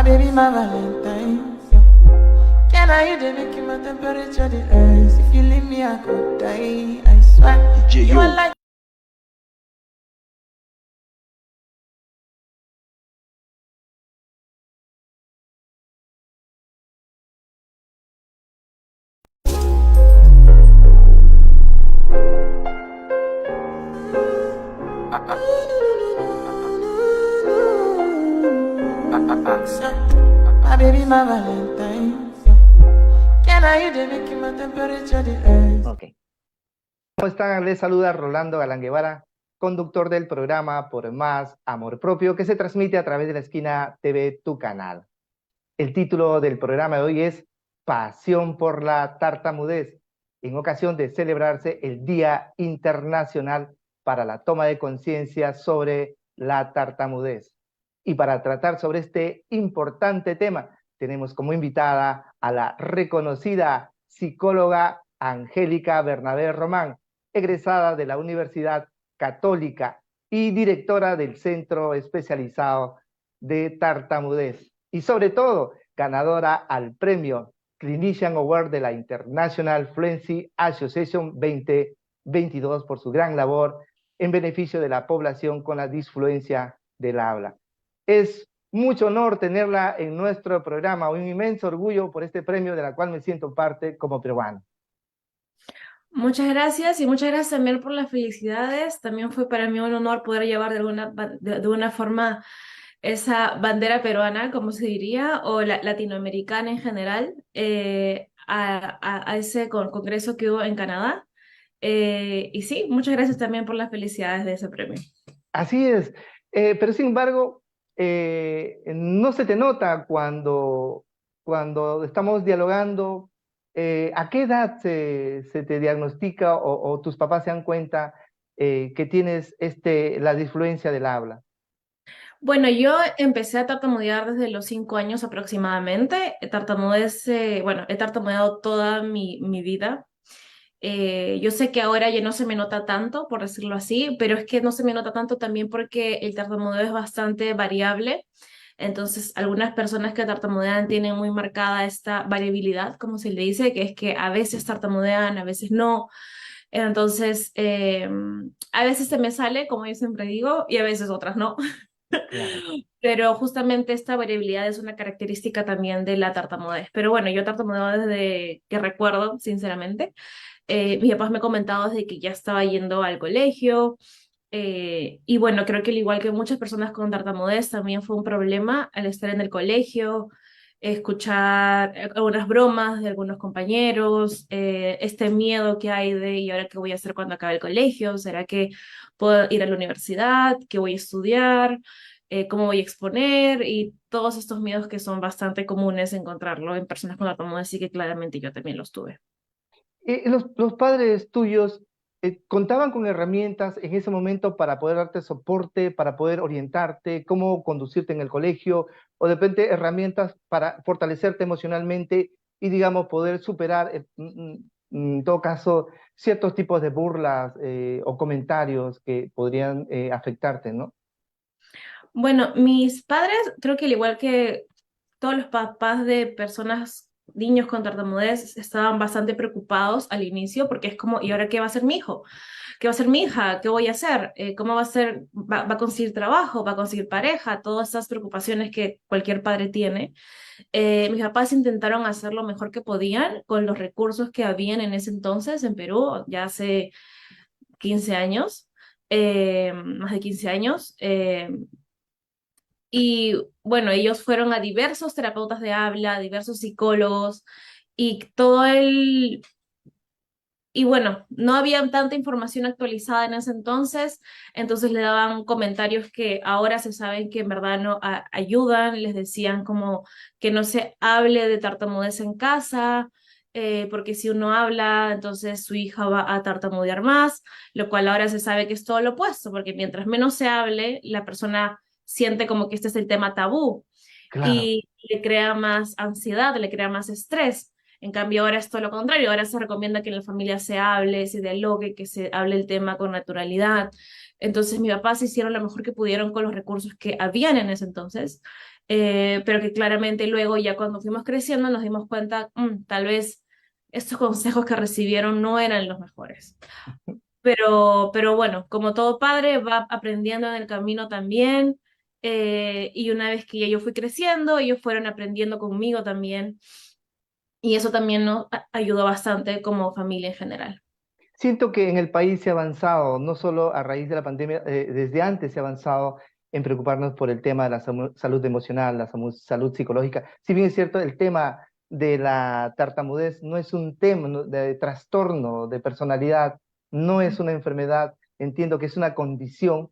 baby, my Valentine. Can I you make my temperature the rise? If you leave me, I could die. I swear. DJ You Yo. are like my baby, my Valentine. Can I you make my temperature the rise? Ok. ¿Cómo están? Les saluda Rolando Galán Guevara, conductor del programa Por Más Amor Propio, que se transmite a través de La Esquina TV, tu canal. El título del programa de hoy es Pasión por la Tartamudez, en ocasión de celebrarse el Día Internacional para la Toma de Conciencia sobre la Tartamudez. Y para tratar sobre este importante tema, tenemos como invitada a la reconocida psicóloga Angélica Bernabé Román, egresada de la Universidad Católica y directora del Centro Especializado de Tartamudez. Y sobre todo, ganadora al premio Clinician Award de la International Fluency Association 2022 por su gran labor en beneficio de la población con la disfluencia del habla. Es mucho honor tenerla en nuestro programa, un inmenso orgullo por este premio de la cual me siento parte como peruano. Muchas gracias y muchas gracias también por las felicidades. También fue para mí un honor poder llevar de alguna forma esa bandera peruana, como se diría, o latinoamericana en general, a ese congreso que hubo en Canadá. Y sí, muchas gracias también por las felicidades de ese premio. Así es, pero sin embargo, no se te nota cuando estamos dialogando. ¿A qué edad se te diagnostica o tus papás se dan cuenta que tienes la disfluencia del habla? Bueno, yo empecé a tartamudear desde los 5 años aproximadamente. Bueno, he tartamudeado toda mi vida. Yo sé que ahora ya no se me nota tanto, por decirlo así, pero es que no se me nota tanto también porque el tartamudeo es bastante variable. Entonces, algunas personas que tartamudean tienen muy marcada esta variabilidad, como se le dice, que es que a veces tartamudean, a veces no. Entonces, a veces se me sale, como yo siempre digo, y a veces otras no. Claro. Pero justamente esta variabilidad es una característica también de la tartamudez. Pero bueno, yo tartamudeo desde que recuerdo, sinceramente. Mis papás me han comentado desde que ya estaba yendo al colegio. Y bueno, creo que al igual que muchas personas con tartamudez, también fue un problema al estar en el colegio, escuchar algunas bromas de algunos compañeros, este miedo que hay de, ¿y ahora qué voy a hacer cuando acabe el colegio? ¿Será que puedo ir a la universidad? ¿Qué voy a estudiar? ¿Cómo voy a exponer? Y todos estos miedos que son bastante comunes encontrarlo en personas con tartamudez, así que claramente yo también los tuve. Los padres tuyos contaban con herramientas en ese momento para poder darte soporte, para poder orientarte, cómo conducirte en el colegio, o de repente herramientas para fortalecerte emocionalmente y, digamos, poder superar, en todo caso, ciertos tipos de burlas o comentarios que podrían afectarte, ¿no? Bueno, mis padres, creo que al igual que todos los papás de personas, niños con tartamudez, estaban bastante preocupados al inicio porque es como, ¿y ahora qué va a hacer mi hijo? ¿Qué va a hacer mi hija? ¿Qué voy a hacer? ¿Cómo va a ser? Va a conseguir trabajo? ¿Va a conseguir pareja? Todas esas preocupaciones que cualquier padre tiene. Mis papás intentaron hacer lo mejor que podían con los recursos que habían en ese entonces en Perú, ya hace 15 años, más de 15 años. Y bueno, ellos fueron a diversos terapeutas de habla, diversos psicólogos y todo el... Y bueno, no había tanta información actualizada en ese entonces le daban comentarios que ahora se saben que en verdad no ayudan, les decían como que no se hable de tartamudez en casa, porque si uno habla, entonces su hija va a tartamudear más, lo cual ahora se sabe que es todo lo opuesto, porque mientras menos se hable, la persona siente como que este es el tema tabú Claro. y le crea más ansiedad, le crea más estrés. En cambio, ahora es todo lo contrario. Ahora se recomienda que en la familia se hable, se dialogue, que se hable el tema con naturalidad. Entonces mis papás hicieron lo mejor que pudieron con los recursos que habían en ese entonces, pero que claramente luego ya cuando fuimos creciendo nos dimos cuenta, tal vez estos consejos que recibieron no eran los mejores. Pero bueno, como todo padre va aprendiendo en el camino también, y una vez que ya yo fui creciendo, ellos fueron aprendiendo conmigo también, y eso también nos ayudó bastante como familia en general. Siento que en el país se ha avanzado, no solo a raíz de la pandemia, desde antes se ha avanzado en preocuparnos por el tema de la salud emocional, la salud psicológica. Si bien es cierto, el tema de la tartamudez no es un tema de trastorno de personalidad, no es una enfermedad, entiendo que es una condición.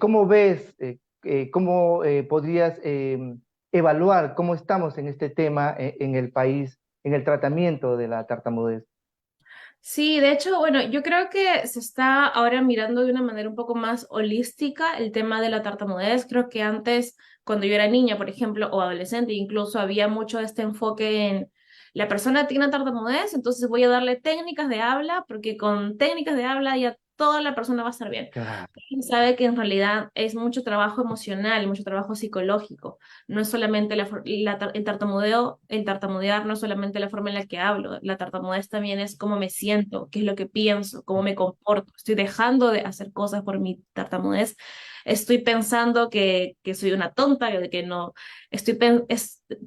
¿Cómo ves, cómo podrías evaluar cómo estamos en este tema en el país, en el tratamiento de la tartamudez? Sí, de hecho, bueno, yo creo que se está ahora mirando de una manera un poco más holística el tema de la tartamudez. Creo que antes, cuando yo era niña, por ejemplo, o adolescente, incluso había mucho este enfoque en la persona tiene tartamudez, entonces voy a darle técnicas de habla, porque con técnicas de habla ya toda la persona va a estar bien. Claro. Y sabe que en realidad es mucho trabajo emocional, mucho trabajo psicológico. No es solamente el tartamudeo, el tartamudear no es solamente la forma en la que hablo, la tartamudez también es cómo me siento, qué es lo que pienso, cómo me comporto. Estoy dejando de hacer cosas por mi tartamudez. Estoy pensando que soy una tonta, que no.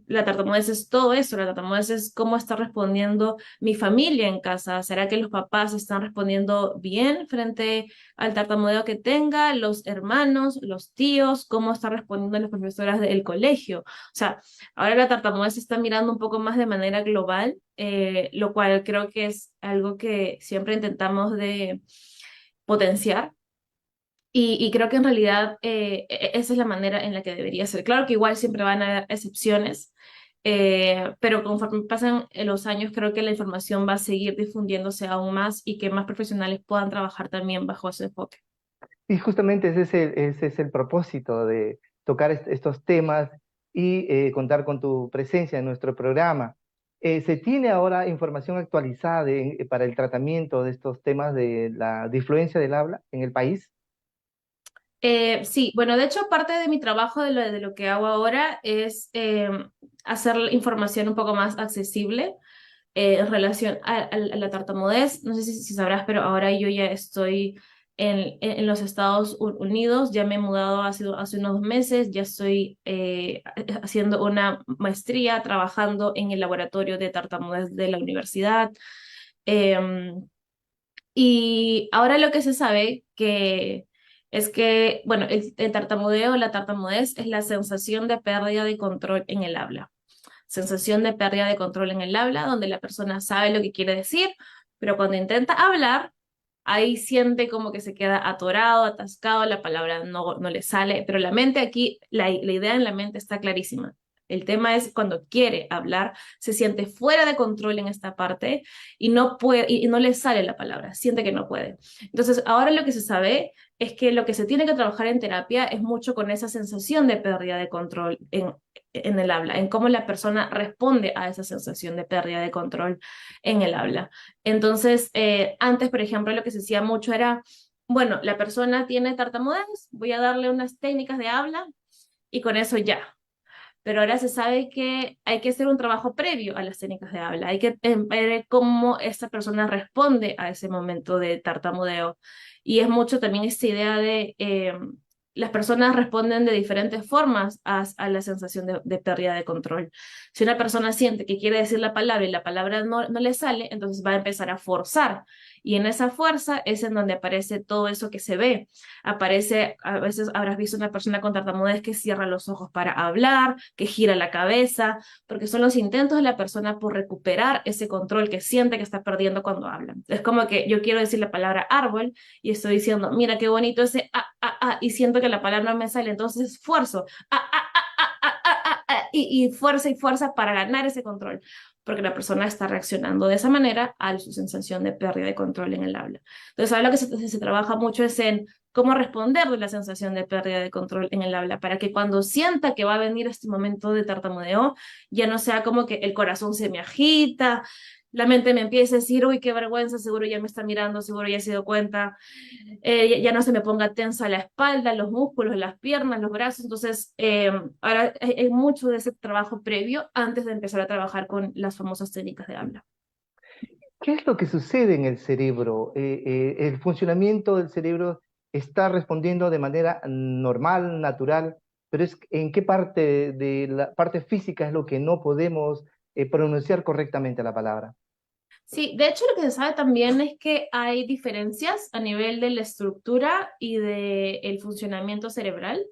La tartamudez es todo eso, la tartamudez es cómo está respondiendo mi familia en casa. ¿Será que los papás están respondiendo bien frente al tartamudeo que tenga, los hermanos, los tíos, cómo está respondiendo las profesoras del colegio? O sea, ahora la tartamudez se está mirando un poco más de manera global, lo cual creo que es algo que siempre intentamos de potenciar. Y creo que en realidad esa es la manera en la que debería ser. Claro que igual siempre van a haber excepciones, pero conforme pasan los años, creo que la información va a seguir difundiéndose aún más y que más profesionales puedan trabajar también bajo ese enfoque. Y justamente ese es el propósito de tocar estos temas y contar con tu presencia en nuestro programa. ¿Se tiene ahora información actualizada para el tratamiento de estos temas de la disfluencia del habla en el país? Sí, bueno, de hecho, parte de mi trabajo, de lo que hago ahora, es hacer la información un poco más accesible en relación a la tartamudez. No sé si sabrás, pero ahora yo ya estoy en los Estados Unidos, ya me he mudado hace unos meses, ya estoy haciendo una maestría, trabajando en el laboratorio de tartamudez de la universidad. Em, y ahora lo que se sabe que es que, bueno, el tartamudeo, la tartamudez es la sensación de pérdida de control en el habla. Sensación de pérdida de control en el habla, donde la persona sabe lo que quiere decir, pero cuando intenta hablar, ahí siente como que se queda atorado, atascado, la palabra no le sale, pero la mente aquí, la idea en la mente está clarísima. El tema es cuando quiere hablar, se siente fuera de control en esta parte y no puede, y no le sale la palabra, siente que no puede. Entonces, ahora lo que se sabe es que lo que se tiene que trabajar en terapia es mucho con esa sensación de pérdida de control en el habla, en cómo la persona responde a esa sensación de pérdida de control en el habla. Entonces, antes, por ejemplo, lo que se hacía mucho era, bueno, la persona tiene tartamudez, voy a darle unas técnicas de habla y con eso ya. Pero ahora se sabe que hay que hacer un trabajo previo a las técnicas de habla, hay que ver cómo esta persona responde a ese momento de tartamudeo. Y es mucho también esta idea de las personas responden de diferentes formas a la sensación de pérdida de control. Si una persona siente que quiere decir la palabra y la palabra no le sale, entonces va a empezar a forzar. Y en esa fuerza es en donde aparece todo eso que se ve. Aparece, a veces habrás visto una persona con tartamudez que cierra los ojos para hablar, que gira la cabeza, porque son los intentos de la persona por recuperar ese control que siente que está perdiendo cuando habla. Es como que yo quiero decir la palabra árbol y estoy diciendo, mira qué bonito ese y siento que la palabra no me sale, entonces esfuerzo, y fuerza y fuerza para ganar ese control, porque la persona está reaccionando de esa manera a su sensación de pérdida de control en el habla. Entonces, ahora lo que se trabaja mucho es en cómo responder de la sensación de pérdida de control en el habla, para que cuando sienta que va a venir este momento de tartamudeo, ya no sea como que el corazón se me agita, la mente me empieza a decir, uy, qué vergüenza, seguro ya me está mirando, seguro ya se dio cuenta, ya no se me ponga tensa la espalda, los músculos, las piernas, los brazos. Entonces, ahora hay mucho de ese trabajo previo antes de empezar a trabajar con las famosas técnicas de habla. ¿Qué es lo que sucede en el cerebro? ¿El funcionamiento del cerebro está respondiendo de manera normal, natural, pero en qué parte de la parte física es lo que no podemos pronunciar correctamente la palabra? Sí, de hecho lo que se sabe también es que hay diferencias a nivel de la estructura y del funcionamiento cerebral.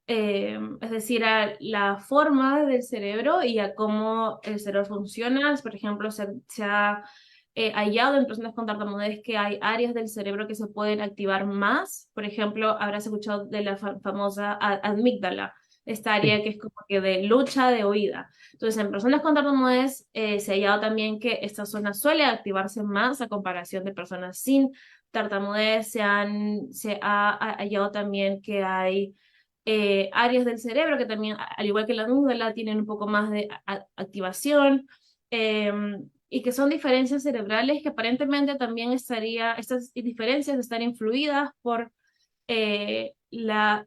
Es decir, a la forma del cerebro y a cómo el cerebro funciona. Por ejemplo, se ha hallado en personas con tartamudez que hay áreas del cerebro que se pueden activar más. Por ejemplo, habrás escuchado de la famosa amígdala, esta área Sí. que es como que de lucha, de oída. Entonces, en personas con tartamudez se ha hallado también que esta zona suele activarse más a comparación de personas sin tartamudez. Se ha hallado también que hay áreas del cerebro que también, al igual que la amígdala, tienen un poco más de activación, eh, y que son diferencias cerebrales que aparentemente también estas diferencias están influidas por la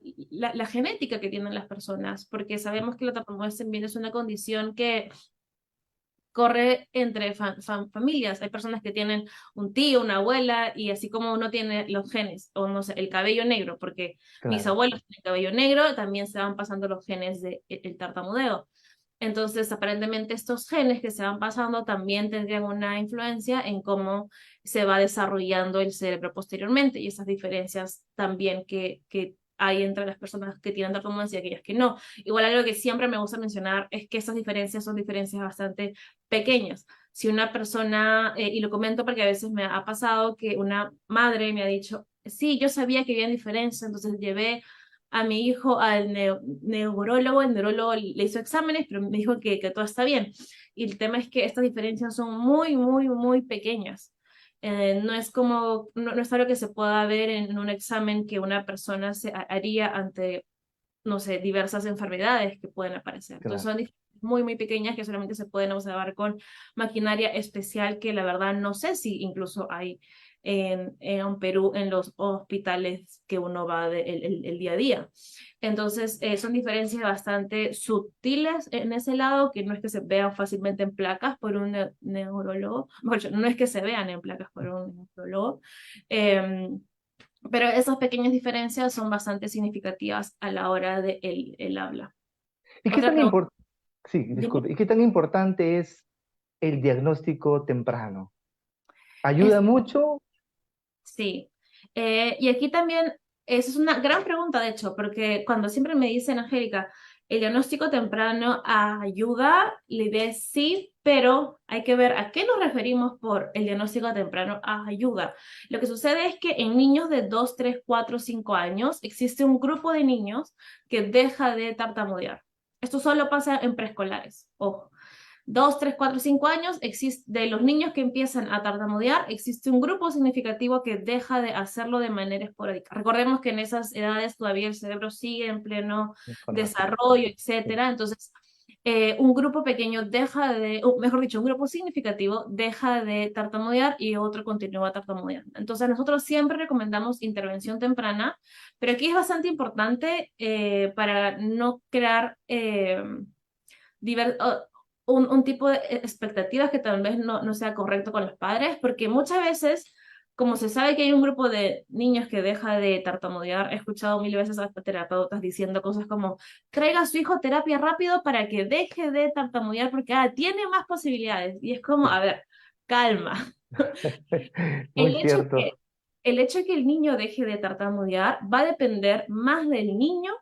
genética que tienen las personas, porque sabemos que la tartamudez también es una condición que corre entre familias. Hay personas que tienen un tío, una abuela, y así como uno tiene los genes, o no sé, el cabello negro, porque mis Claro. abuelos tienen cabello negro, también se van pasando los genes del el tartamudeo. Entonces, aparentemente estos genes que se van pasando también tendrían una influencia en cómo se va desarrollando el cerebro posteriormente y esas diferencias también que hay entre las personas que tienen tartamudez y aquellas que no. Igual algo que siempre me gusta mencionar es que esas diferencias son diferencias bastante pequeñas. Si una persona, y lo comento porque a veces me ha pasado que una madre me ha dicho, sí, yo sabía que había diferencias, entonces llevé a mi hijo al neurólogo, el neurólogo le hizo exámenes, pero me dijo que todo está bien. Y el tema es que estas diferencias son muy, muy, muy pequeñas. No es como, no es algo que se pueda ver en un examen que una persona se haría ante, no sé, diversas enfermedades que pueden aparecer. Entonces Claro. son diferencias muy, muy pequeñas que solamente se pueden observar con maquinaria especial que la verdad no sé si incluso hay en Perú en los hospitales que uno va el día a día. Entonces, son diferencias bastante sutiles en ese lado, que no es que se vean fácilmente en placas por un neurólogo, mejor dicho, no es que se vean en placas por un neurólogo, eh, pero esas pequeñas diferencias son bastante significativas a la hora de el habla. ¿Y qué Otra tan pregunta, sí, dime. disculpe, ¿y qué tan importante es el diagnóstico temprano? ¿Ayuda Es, mucho? sí. Y aquí también, esa es una gran pregunta, de hecho, porque cuando siempre me dicen, Angélica, el diagnóstico temprano ayuda, la idea es sí, pero hay que ver a qué nos referimos por el diagnóstico temprano ayuda. Lo que sucede es que en niños de 2 3 4 5 años existe un grupo de niños que deja de tartamudear. Esto solo pasa en preescolares, ojo. 2, 3, 4, 5 años, de los niños que empiezan a tartamudear, existe un grupo significativo que deja de hacerlo de manera esporádica. Recordemos que en esas edades todavía el cerebro sigue en pleno Formación. desarrollo, Sí. etcétera. Entonces, un grupo pequeño deja de, o mejor dicho, un grupo significativo deja de tartamudear y otro continúa tartamudeando. Entonces, nosotros siempre recomendamos intervención temprana, pero aquí es bastante importante para no crear diver- un tipo de expectativas que tal vez no sea correcto con los padres, porque muchas veces, como se sabe que hay un grupo de niños que deja de tartamudear, he escuchado mil veces a terapeutas diciendo cosas como, traiga a su hijo a terapia rápido para que deje de tartamudear porque tiene más posibilidades. Y es como, a Sí. ver, calma. Muy El hecho cierto. el hecho de que el niño deje de tartamudear va a depender más del niño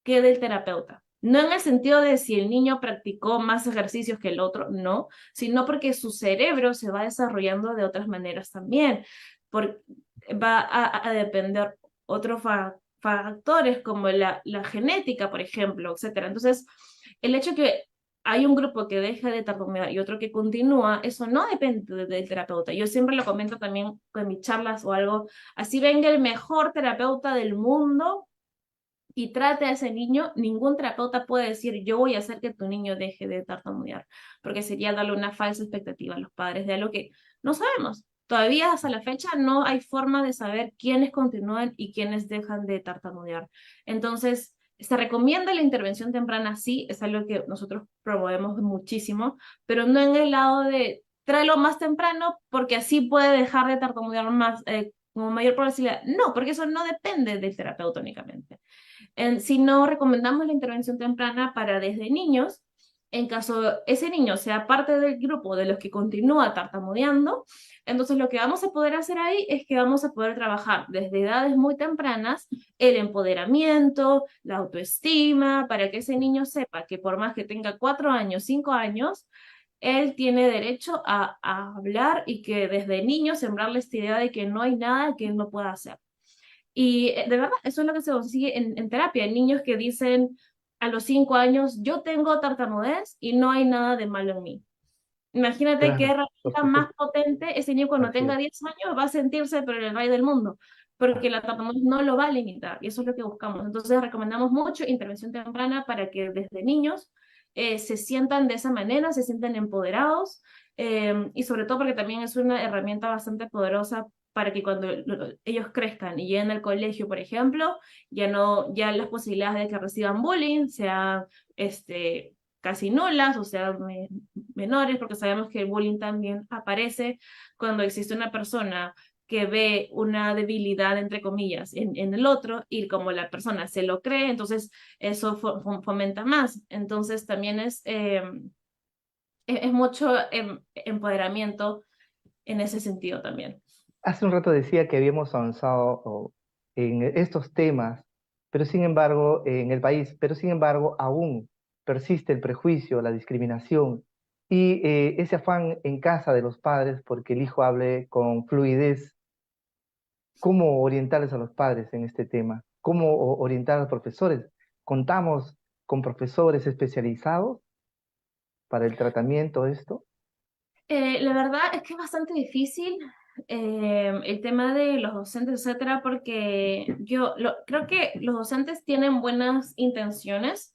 que del terapeuta. No en el sentido de si el niño practicó más ejercicios que el otro, no, sino porque su cerebro se va desarrollando de otras maneras también. Por, va a depender otros factores como la genética, por ejemplo, etcétera. Entonces, el hecho que hay un grupo que deja de tartamudear y otro que continúa, eso no depende del terapeuta. Yo siempre lo comento también en mis charlas o algo, así venga el mejor terapeuta del mundo, y trate a ese niño, ningún terapeuta puede decir yo voy a hacer que tu niño deje de tartamudear, porque sería darle una falsa expectativa a los padres de algo que no sabemos. Todavía hasta la fecha no hay forma de saber quiénes continúan y quiénes dejan de tartamudear. Entonces, se recomienda la intervención temprana, sí, es algo que nosotros promovemos muchísimo, pero no en el lado de tráelo más temprano porque así puede dejar de tartamudear más, con mayor probabilidad. No, porque eso no depende del terapeuta únicamente. Si no, recomendamos la intervención temprana para desde niños. En caso ese niño sea parte del grupo de los que continúa tartamudeando, entonces lo que vamos a poder hacer ahí es que vamos a poder trabajar desde edades muy tempranas el empoderamiento, la autoestima, para que ese niño sepa que por más que tenga 4 años, 5 años, él tiene derecho a hablar y que desde niño sembrarle esta idea de que no hay nada que él no pueda hacer. Y de verdad, eso es lo que se consigue en terapia. Hay niños que dicen a los 5 años, yo tengo tartamudez y no hay nada de malo en mí. Imagínate qué Claro, por herramienta más supuesto. potente ese niño cuando Así tenga es. 10 años va a sentirse pero el rey del mundo, porque la tartamudez no lo va a limitar y eso es lo que buscamos. Entonces recomendamos mucho intervención temprana para que desde niños se sientan de esa manera, se sientan empoderados y sobre todo porque también es una herramienta bastante poderosa para que cuando ellos crezcan y lleguen al colegio, por ejemplo, ya no, ya las posibilidades de que reciban bullying sean casi nulas, o sea, menores, porque sabemos que el bullying también aparece cuando existe una persona que ve una debilidad, entre comillas, en el otro, y como la persona se lo cree, entonces eso fomenta más. Entonces también es mucho empoderamiento en ese sentido también. Hace un rato decía que habíamos avanzado en estos temas, pero sin embargo, en el país, pero sin embargo, aún persiste el prejuicio, la discriminación y ese afán en casa de los padres porque el hijo hable con fluidez. ¿Cómo orientarles a los padres en este tema? ¿Cómo orientar a los profesores? ¿Contamos con profesores especializados para el tratamiento de esto? La verdad es que es bastante difícil el tema de los docentes, etcétera, porque creo que los docentes tienen buenas intenciones,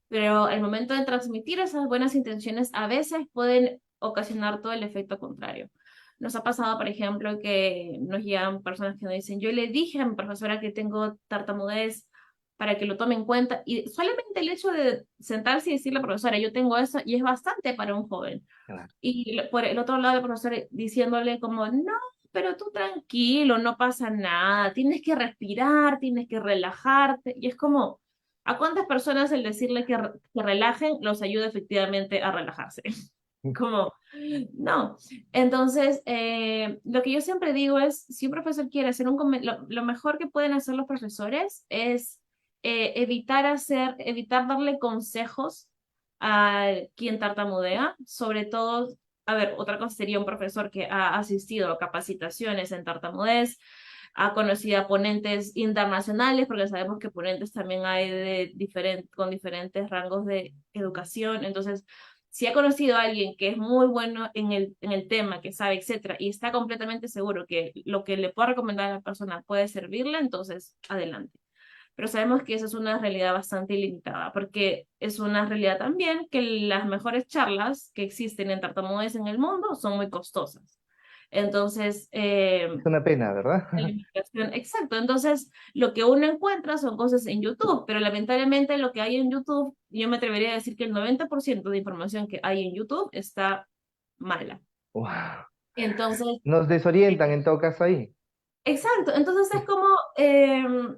pero al momento de transmitir esas buenas intenciones a veces pueden ocasionar todo el efecto contrario. Nos ha pasado, por ejemplo, que nos llegan personas que nos dicen, yo le dije a mi profesora que tengo tartamudez para que lo tome en cuenta, y solamente el hecho de sentarse y decirle a la profesora, yo tengo eso, y es bastante para un joven. Claro. Y por el otro lado, el profesor diciéndole como, no, pero tú tranquilo, no pasa nada, tienes que respirar, tienes que relajarte. Y es como, ¿a cuántas personas el decirle que relajen los ayuda efectivamente a relajarse? Como, no. Entonces, lo que yo siempre digo es, si un profesor quiere hacer lo mejor que pueden hacer los profesores es evitar darle consejos a quien tartamudea, sobre todo, a ver, otra cosa sería un profesor que ha asistido a capacitaciones en tartamudez, ha conocido a ponentes internacionales, porque sabemos que ponentes también hay con diferentes rangos de educación, entonces si ha conocido a alguien que es muy bueno en el tema, que sabe, etcétera, y está completamente seguro que lo que le pueda recomendar a la persona puede servirle, entonces adelante. Pero sabemos que esa es una realidad bastante limitada, porque es una realidad también que las mejores charlas que existen en tartamudez en el mundo son muy costosas. Entonces, Es una pena, ¿verdad? la limitación, exacto. Entonces, lo que uno encuentra son cosas en YouTube, pero lamentablemente lo que hay en YouTube, yo me atrevería a decir que el 90% de información que hay en YouTube está mala. Wow. Entonces, Nos desorientan en todo caso ahí. exacto, entonces es como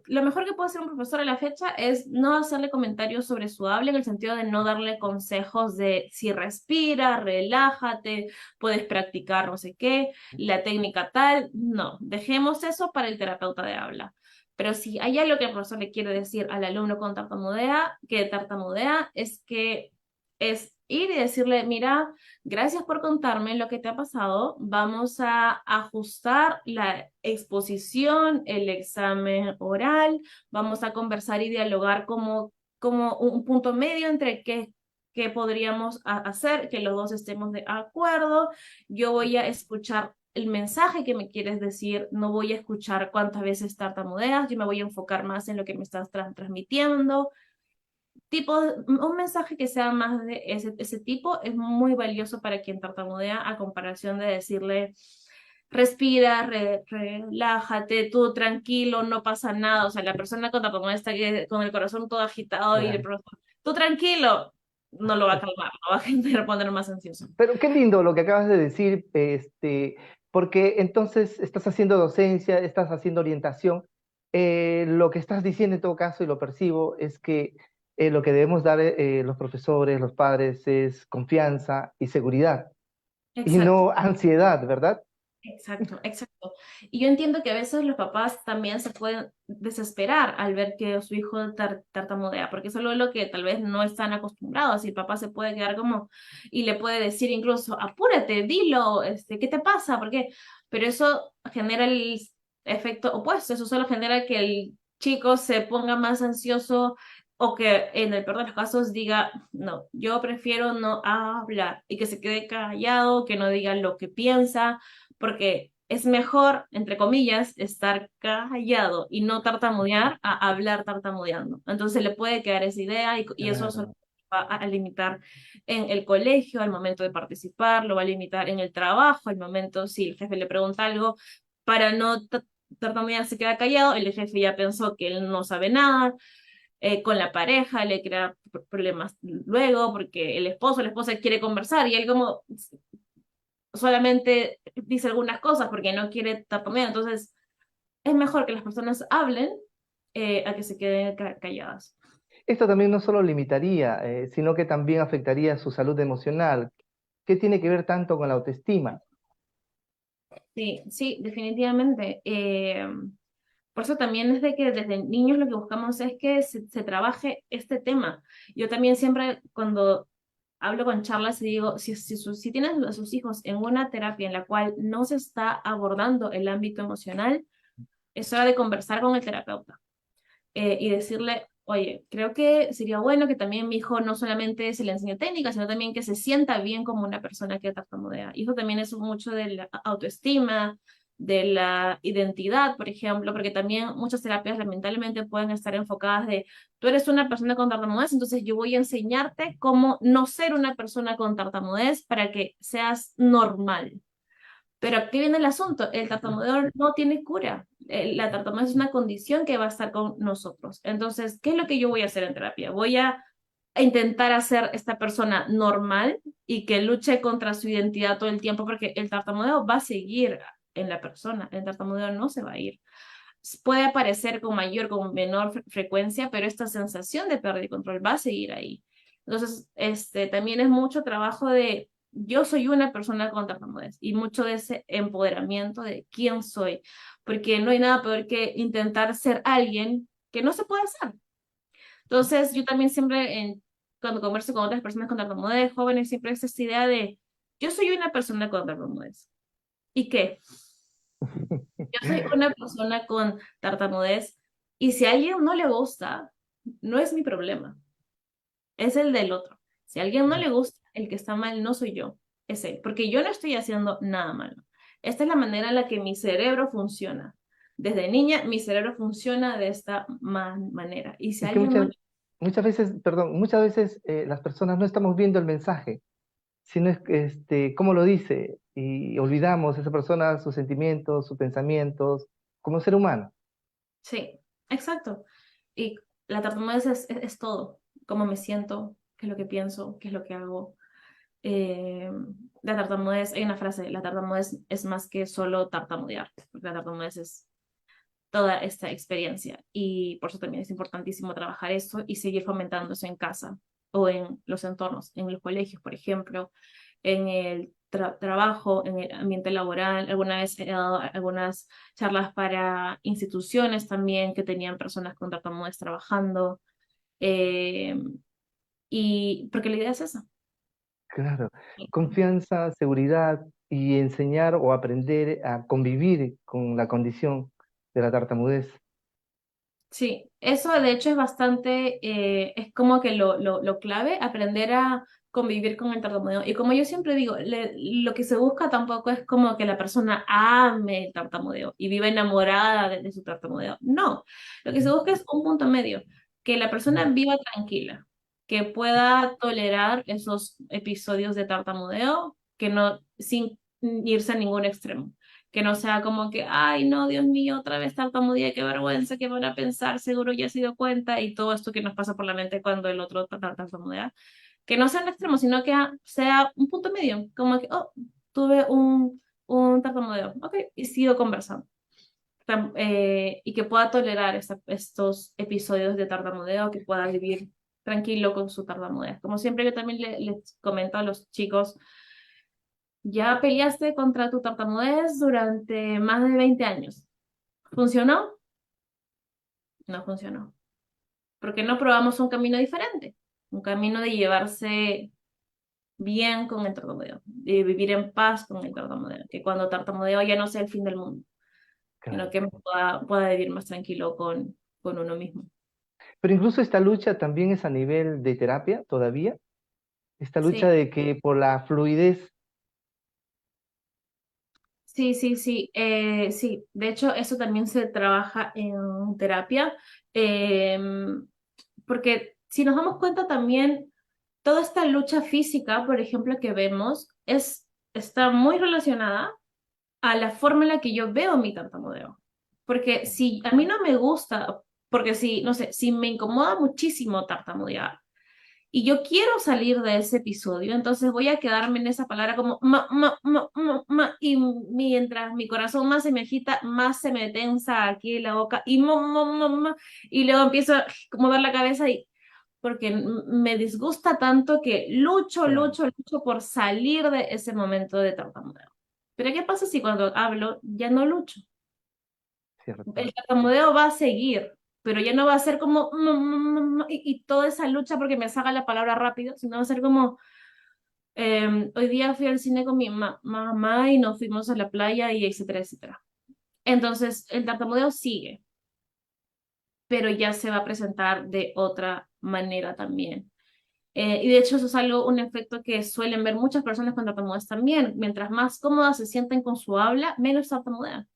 lo mejor que puede hacer un profesor a la fecha es no hacerle comentarios sobre su habla en el sentido de no darle consejos de si respira, relájate, puedes practicar no sé qué, la técnica tal, no, dejemos eso para el terapeuta de habla. Pero si hay algo que el profesor le quiere decir al alumno con tartamudea, es que es ir y decirle, mira, gracias por contarme lo que te ha pasado. Vamos a ajustar la exposición, el examen oral. Vamos a conversar y dialogar como un punto medio entre qué podríamos hacer, que los dos estemos de acuerdo. Yo voy a escuchar el mensaje que me quieres decir, no voy a escuchar cuántas veces tartamudeas, yo me voy a enfocar más en lo que me estás transmitiendo. Tipo, un mensaje que sea más de ese tipo es muy valioso para quien tartamudea a comparación de decirle, respira, relájate, tú tranquilo, no pasa nada. O sea, la persona con tartamudea está con el corazón todo agitado y el Claro. profesor, tú tranquilo, no lo va a calmar, lo va a generar poner más ansioso. Pero qué lindo lo que acabas de decir, porque entonces estás haciendo docencia, estás haciendo orientación. Lo que estás diciendo en todo caso, y lo percibo, es que lo que debemos dar los profesores, los padres, es confianza y seguridad, y Exacto. no ansiedad, ¿verdad? Exacto, exacto. Y yo entiendo que a veces los papás también se pueden desesperar al ver que su hijo tartamudea, porque eso es lo que tal vez no están acostumbrados y el papá se puede quedar como y le puede decir incluso, apúrate, dilo, ¿qué te pasa? ¿Por qué? Pero eso genera el efecto opuesto, eso solo genera que el chico se ponga más ansioso o que en el peor de los casos diga, no, yo prefiero no hablar y que se quede callado, que no diga lo que piensa porque es mejor, entre comillas, estar callado y no tartamudear a hablar tartamudeando. Entonces le puede quedar esa idea y eso solo Claro. va a limitar en el colegio al momento de participar, lo va a limitar en el trabajo, al momento si el jefe le pregunta algo, para no tartamudear se queda callado, el jefe ya pensó que él no sabe nada, con la pareja le crea problemas luego porque el esposo o la esposa quiere conversar y él como solamente dice algunas cosas porque no quiere tartamudear. Entonces, es mejor que las personas hablen a que se queden calladas. Esto también no solo limitaría, sino que también afectaría su salud emocional. ¿Qué tiene que ver tanto con la autoestima? Sí, sí, definitivamente. Por eso también desde que desde niños lo que buscamos es que se trabaje este tema. Yo también siempre cuando hablo con charlas y digo, si tienes a sus hijos en una terapia en la cual no se está abordando el ámbito emocional, es hora de conversar con el terapeuta y decirle, oye, creo que sería bueno que también mi hijo no solamente se le enseñe técnica, sino también que se sienta bien como una persona que tartamudea. Y eso también es mucho de la autoestima, de la identidad, por ejemplo, porque también muchas terapias lamentablemente pueden estar enfocadas de, tú eres una persona con tartamudez, entonces yo voy a enseñarte cómo no ser una persona con tartamudez para que seas normal. Pero aquí viene el asunto, el tartamudeo no tiene cura. La tartamudez es una condición que va a estar con nosotros. Entonces, ¿qué es lo que yo voy a hacer en terapia? Voy a intentar hacer esta persona normal y que luche contra su identidad todo el tiempo, porque el tartamudeo va a seguir en la persona, el tartamudeo no se va a ir. Puede aparecer con mayor, con menor frecuencia, pero esta sensación de pérdida de control va a seguir ahí. Entonces, también es mucho trabajo de yo soy una persona con tartamudez y mucho de ese empoderamiento de quién soy, porque no hay nada peor que intentar ser alguien que no se puede ser. Entonces, yo también siempre, cuando converso con otras personas con tartamudez, jóvenes, siempre es esta idea de yo soy una persona con tartamudez. ¿Y qué? Yo soy una persona con tartamudez y si a alguien no le gusta, no es mi problema, es el del otro. Si a alguien no le gusta, el que está mal no soy yo, es él, porque yo no estoy haciendo nada malo. Esta es la manera en la que mi cerebro funciona. Desde niña, mi cerebro funciona de esta manera. Y si a Es que alguien no... muchas veces, perdón, muchas veces las personas no estamos viendo el mensaje, sino es que, cómo lo dice, y olvidamos a esa persona, sus sentimientos, sus pensamientos, como ser humano. Sí, exacto. Y la tartamudez es todo, cómo me siento, qué es lo que pienso, qué es lo que hago. Eh, la tartamudez, hay una frase, la tartamudez es más que solo tartamudear, porque la tartamudez es toda esta experiencia y por eso también es importantísimo trabajar esto y seguir fomentando eso en casa o en los entornos, en los colegios, por ejemplo, en el trabajo, en el ambiente laboral. Alguna vez he dado algunas charlas para instituciones también que tenían personas con tartamudez trabajando eh, y porque la idea es esa. Claro, confianza, seguridad y enseñar o aprender a convivir con la condición de la tartamudez. Sí, eso de hecho es bastante, es como que lo clave, aprender a convivir con el tartamudeo. Y como yo siempre digo, lo que se busca tampoco es como que la persona ame el tartamudeo y viva enamorada de su tartamudeo. No, lo que se busca es un punto medio, que la persona viva tranquila, que pueda tolerar esos episodios de tartamudeo, que no, sin irse a ningún extremo, que no sea como que, ay, no, Dios mío, otra vez tartamudea, qué vergüenza, qué van a pensar, seguro ya se dio cuenta, y todo esto que nos pasa por la mente cuando el otro tartamudea, que no sea un extremo, sino que sea un punto medio, como que, oh, tuve un tartamudeo, ok, y sigo conversando. Y que pueda tolerar estos episodios de tartamudeo, que pueda vivir tranquilo con su tartamudez. Como siempre yo también les comento a los chicos, ya peleaste contra tu tartamudez durante más de 20 años. ¿Funcionó? No funcionó. Porque no probamos un camino diferente, un camino de llevarse bien con el tartamudeo, de vivir en paz con el tartamudeo, que cuando tartamudeo ya no sea el fin del mundo, sino Claro. que pueda vivir más tranquilo con uno mismo. Pero incluso esta lucha también es a nivel de terapia todavía, esta lucha Sí, de que por la fluidez. sí, sí, sí, sí. De hecho, eso también se trabaja en terapia, porque si nos damos cuenta también, toda esta lucha física, por ejemplo, que vemos, está muy relacionada a la forma en la que yo veo mi tartamudeo. Porque si a mí no me gusta, porque si, no sé, si me incomoda muchísimo tartamudear y yo quiero salir de ese episodio, entonces voy a quedarme en esa palabra como y mientras mi corazón más se me agita, más se me tensa aquí en la boca y y luego empiezo a mover la cabeza y porque me disgusta tanto que Claro, lucho por salir de ese momento de tartamudeo. Pero ¿qué pasa si cuando hablo ya no lucho? cierto. El tartamudeo va a seguir, pero ya no va a ser como y toda esa lucha porque me salga la palabra rápido, sino va a ser como hoy día fui al cine con mi mamá y nos fuimos a la playa y etcétera, etcétera. Entonces el tartamudeo sigue, pero ya se va a presentar de otra manera también. Y de hecho eso es algo, un efecto que suelen ver muchas personas con tartamudeas también. Mientras más cómodas se sienten con su habla, menos tartamudean.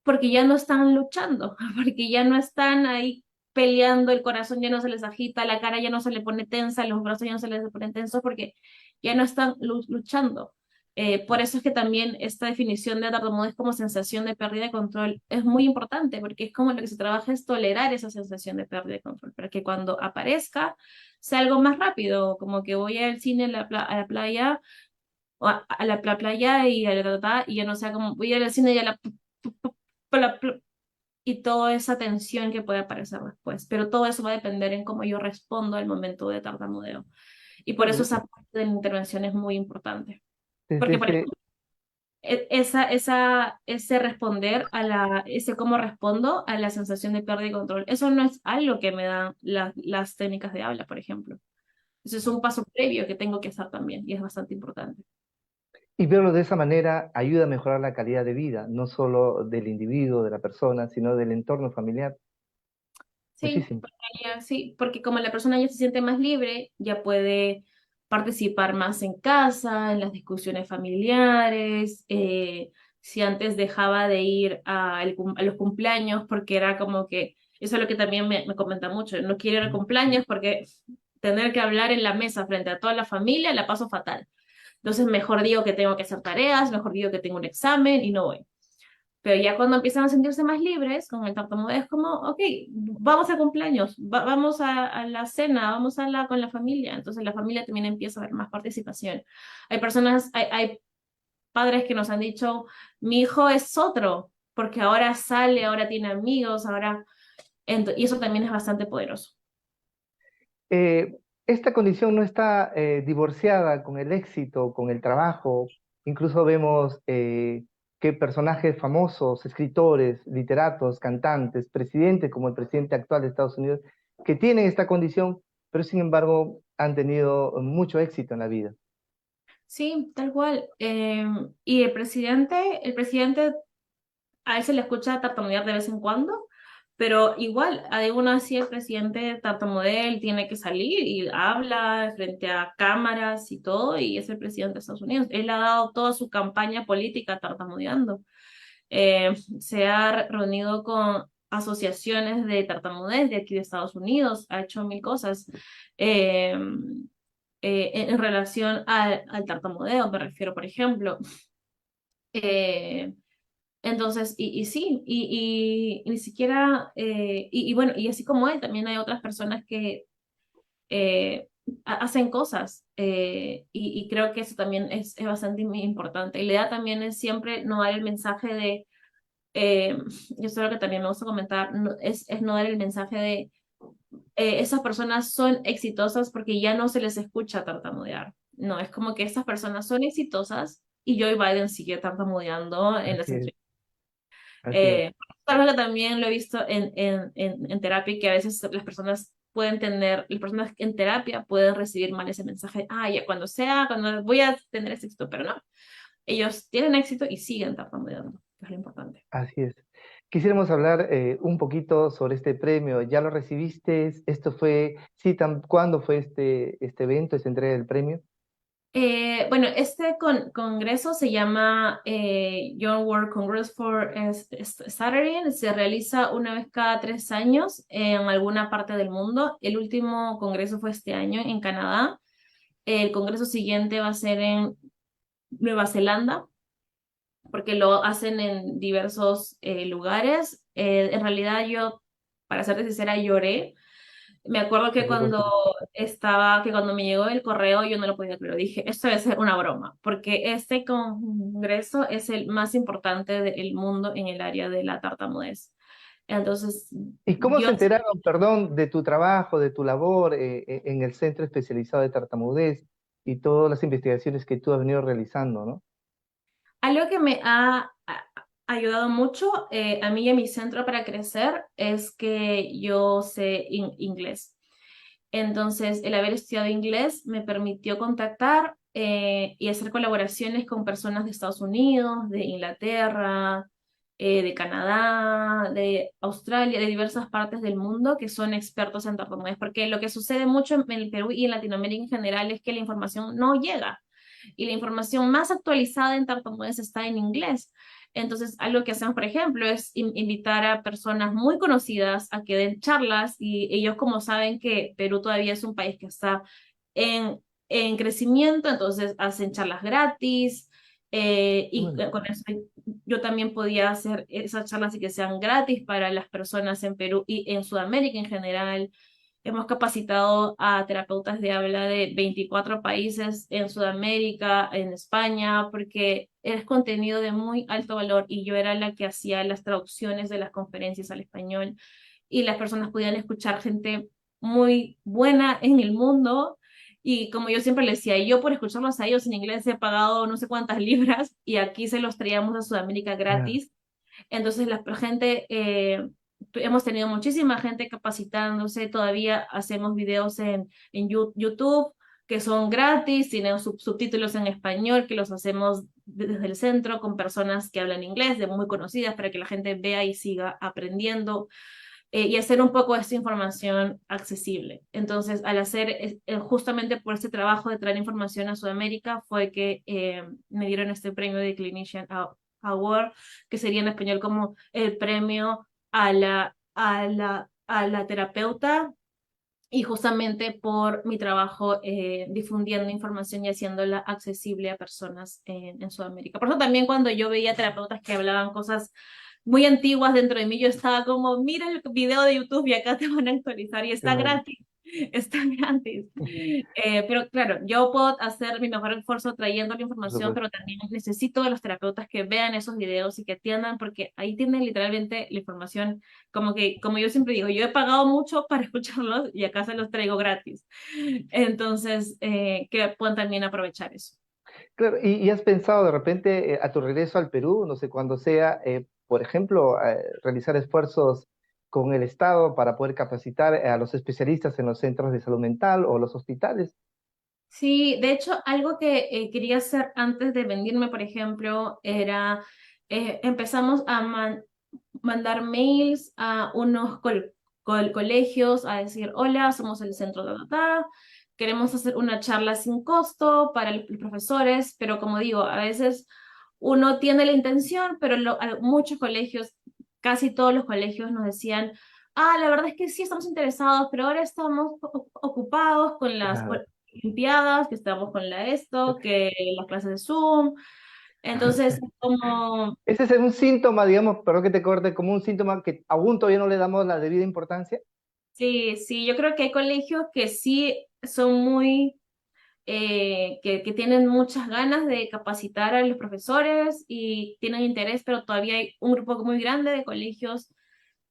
Porque ya no están luchando, porque ya no están ahí peleando, el corazón ya no se les agita, la cara ya no se le pone tensa, los brazos ya no se les ponen tensos porque ya no están luchando. Por eso es que también esta definición de tartamudez como sensación de pérdida de control es muy importante, porque es como lo que se trabaja es tolerar esa sensación de pérdida de control, para que cuando aparezca sea algo más rápido, como que voy al cine, a la playa, o a la playa y ya no sea como voy al cine y a la y toda esa tensión que puede aparecer después. Pero todo eso va a depender en cómo yo respondo al momento de tartamudeo. Y por eso Claro, esa parte de la intervención es muy importante. desde Porque, por ese, ejemplo, ese responder ese cómo respondo a la sensación de pérdida de control, eso no es algo que me dan las técnicas de habla, por ejemplo. Eso es un paso previo que tengo que hacer también y es bastante importante. y verlo de esa manera ayuda a mejorar la calidad de vida, no solo del individuo, de la persona, sino del entorno familiar. Sí, Muchísimo. sí, porque como la persona ya se siente más libre, ya puede participar más en casa, en las discusiones familiares. Si antes dejaba de ir a los cumpleaños porque era como que, eso es lo que también me comenta mucho, no quiero ir a cumpleaños porque tener que hablar en la mesa frente a toda la familia la paso fatal. Entonces mejor digo que tengo que hacer tareas, mejor digo que tengo un examen y no voy. Pero ya cuando empiezan a sentirse más libres con el tartamudeo es como, ok, vamos a cumpleaños, vamos a la cena, vamos con la familia. Entonces la familia también empieza a ver más participación. Hay personas, hay padres que nos han dicho, mi hijo es otro, porque ahora sale, ahora tiene amigos, ahora... y eso también es bastante poderoso. Esta condición no está divorciada con el éxito, con el trabajo. Incluso vemos que personajes famosos, escritores, literatos, cantantes, presidentes como el presidente actual de Estados Unidos, que tienen esta condición, pero sin embargo han tenido mucho éxito en la vida. Sí, tal cual. Y el presidente a él se le escucha tartamudear de vez en cuando, Pero igual, aún así el presidente tartamudea, él tiene que salir y habla frente a cámaras y todo, y es el presidente de Estados Unidos. Él ha dado toda su campaña política tartamudeando. Se ha reunido con asociaciones de tartamudez de aquí de Estados Unidos, ha hecho mil cosas eh, en relación al tartamudeo, me refiero, por ejemplo. Eh, entonces, y sí, y ni siquiera, y bueno, y así como él, también hay otras personas que hacen cosas, y creo que eso también es bastante importante. Y la idea también es siempre no dar el mensaje de, eh, yo sé lo que también me gusta comentar, es no dar el mensaje de esas personas son exitosas porque ya no se les escucha tartamudear. No, es como que estas personas son exitosas y Joe Biden sigue tartamudeando en las Así es, entrevistas. así es. Algo que también lo he visto en terapia, que a veces las personas pueden tener, las personas en terapia pueden recibir mal ese mensaje, ah, ya cuando sea, cuando voy a tener ese éxito, pero no, ellos tienen éxito y siguen tartamudeando, que es lo importante. Así es. Quisiéramos hablar un poquito sobre este premio. ¿Ya lo recibiste? ¿Esto fue, sí, cuándo fue este evento, esta entrega del premio? Bueno, este congreso se llama Young World Congress for Stuttering. Se realiza una vez cada 3 años en alguna parte del mundo. El último congreso fue este año en Canadá. El congreso siguiente va a ser en Nueva Zelanda, porque lo hacen en diversos lugares. En realidad yo, para serte sincera, lloré. Me acuerdo que Por supuesto. que cuando me llegó el correo yo no lo podía creer. Dije, esto debe ser una broma, porque este congreso es el más importante del mundo en el área de la tartamudez. Entonces, ¿Y cómo yo se enteraron, perdón, de tu trabajo, de tu labor en el Centro Especializado de Tartamudez y todas las investigaciones que tú has venido realizando, ¿no? algo que me ha ayudado mucho a mí y a mi centro para crecer es que yo sé inglés. Entonces, el haber estudiado inglés me permitió contactar y hacer colaboraciones con personas de Estados Unidos, de Inglaterra, de Canadá, de Australia, de diversas partes del mundo que son expertos en tartamudez. Porque lo que sucede mucho en el Perú y en Latinoamérica en general es que la información no llega y la información más actualizada en tartamudez está en inglés. Entonces, algo que hacemos, por ejemplo, es invitar a personas muy conocidas a que den charlas y ellos como saben que Perú todavía es un país que está en, en crecimiento, entonces hacen charlas gratis. Y Bueno, con eso yo también podía hacer esas charlas y que sean gratis para las personas en Perú y en Sudamérica en general. Hemos capacitado a terapeutas de habla de 24 países en Sudamérica, en España, porque es contenido de muy alto valor y yo era la que hacía las traducciones de las conferencias al español y las personas podían escuchar gente muy buena en el mundo. Y como yo siempre les decía, yo por escucharlos a ellos en inglés he pagado no sé cuántas libras y aquí se los traíamos a Sudamérica claro. gratis. Entonces la gente, hemos tenido muchísima gente capacitándose, todavía hacemos videos en YouTube que son gratis, tienen subtítulos en español que los hacemos desde el centro con personas que hablan inglés, de muy conocidas, para que la gente vea y siga aprendiendo y hacer un poco esta información accesible. Entonces, al hacer justamente por este trabajo de traer información a Sudamérica, fue que me dieron este premio de Clinician Award, que sería en español como el premio a la terapeuta. Y justamente por mi trabajo difundiendo información y haciéndola accesible a personas en Sudamérica. Por eso también cuando yo veía terapeutas que hablaban cosas muy antiguas dentro de mí, yo estaba como, mira el video de YouTube y acá te van a actualizar y Qué está bueno. gratis, está gratis. Pero claro, yo puedo hacer mi mejor esfuerzo trayendo la Por información, supuesto. pero también necesito de los terapeutas que vean esos videos y que atiendan, porque ahí tienen literalmente la información, como que, como yo siempre digo, yo he pagado mucho para escucharlos y acá se los traigo gratis. Entonces, que puedan también aprovechar eso. Claro, y has pensado de repente a tu regreso al Perú, no sé cuándo sea, por ejemplo, realizar esfuerzos con el Estado para poder capacitar a los especialistas en los centros de salud mental o los hospitales? Sí, de hecho, algo que quería hacer antes de venirme, por ejemplo, era empezamos mandar mails a unos colegios a decir, hola, somos el centro de Data, queremos hacer una charla sin costo para los profesores, pero como digo, a veces uno tiene la intención, pero muchos colegios, casi todos los colegios nos decían, la verdad es que sí estamos interesados, pero ahora estamos ocupados con las Claro. olimpiadas, que estamos con la esto, que las clases de Zoom. Entonces, como Ese es un síntoma, digamos, perdón que te corte, como un síntoma que aún todavía no le damos la debida importancia. sí, sí, yo creo que hay colegios que sí son muy, que tienen muchas ganas de capacitar a los profesores y tienen interés, pero todavía hay un grupo muy grande de colegios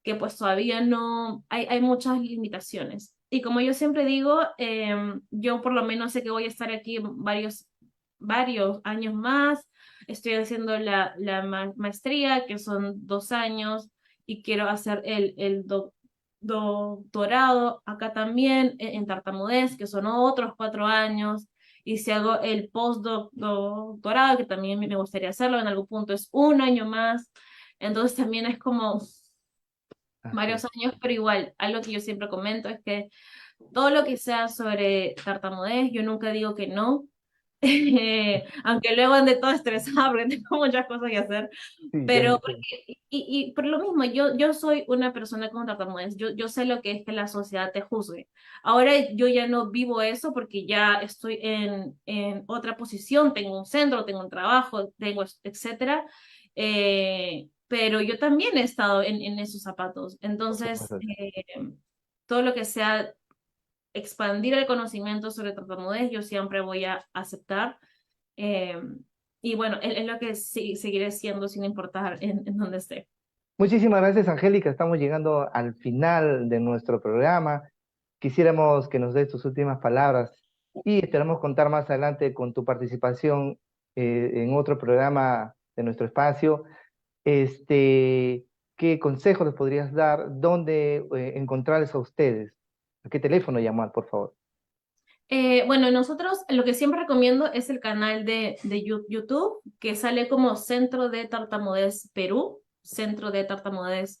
que pues todavía no, hay muchas limitaciones. Y como yo siempre digo, yo por lo menos sé que voy a estar aquí varios años más, estoy haciendo la maestría, que son 2 años, y quiero hacer el doctorado acá también en tartamudez, que son otros 4 años. Y si hago el postdoctorado, que también me gustaría hacerlo en algún punto, es 1 año más. Entonces también es como Así varios es. años, pero igual, algo que yo siempre comento es que todo lo que sea sobre tartamudez, yo nunca digo que no, aunque luego ande todo estresada porque tengo muchas cosas que hacer, Sí, ya me pero sé. por lo mismo, yo soy una persona con tartamudez, yo sé lo que es que la sociedad te juzgue. Ahora yo ya no vivo eso porque ya estoy en otra posición, tengo un centro, tengo un trabajo, tengo etcétera, pero yo también he estado en esos zapatos, Por entonces supuesto. todo lo que sea expandir el conocimiento sobre tartamudez, yo siempre voy a aceptar. eh, y bueno, es lo que sí, seguiré siendo sin importar en dónde esté. Muchísimas gracias, Angélica. Estamos llegando al final de nuestro programa. Quisiéramos que nos des tus últimas palabras y esperamos contar más adelante con tu participación en otro programa de nuestro espacio. Este, ¿qué consejos les podrías dar? ¿Dónde encontrarles a ustedes? ¿A qué teléfono llamar, por favor? Bueno, nosotros lo que siempre recomiendo es el canal de YouTube, que sale como Centro de Tartamudez Perú, Centro de Tartamudez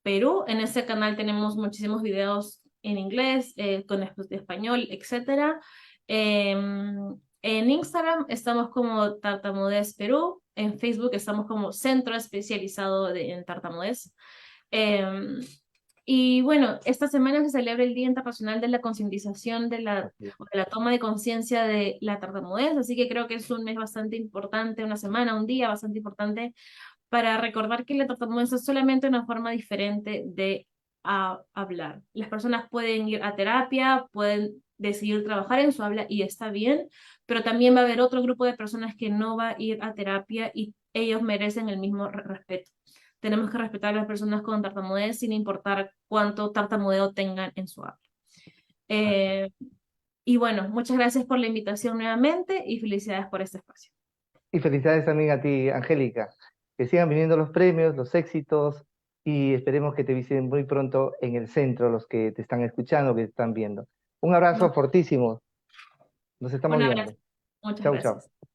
Perú. En ese canal tenemos muchísimos videos en inglés, con de español, etcétera. En Instagram estamos como Tartamudez Perú, en Facebook estamos como Centro Especializado en Tartamudez. Em, y bueno, esta semana se celebra el Día Internacional de la Concientización Así es. o de la toma de conciencia de la tartamudez, así que creo que es un mes bastante importante, una semana, un día bastante importante para recordar que la tartamudez es solamente una forma diferente de hablar. Las personas pueden ir a terapia, pueden decidir trabajar en su habla y está bien, pero también va a haber otro grupo de personas que no va a ir a terapia y ellos merecen el mismo respeto. Tenemos que respetar a las personas con tartamudez sin importar cuánto tartamudeo tengan en su habla. Así es. Eh, y bueno, muchas gracias por la invitación nuevamente y felicidades por este espacio. Y felicidades también a ti, Angélica. Que sigan viniendo los premios, los éxitos y esperemos que te visiten muy pronto en el centro los que te están escuchando, que te están viendo. Un abrazo fortísimo. Nos estamos Un abrazo. viendo. Muchas Chau, chau. gracias.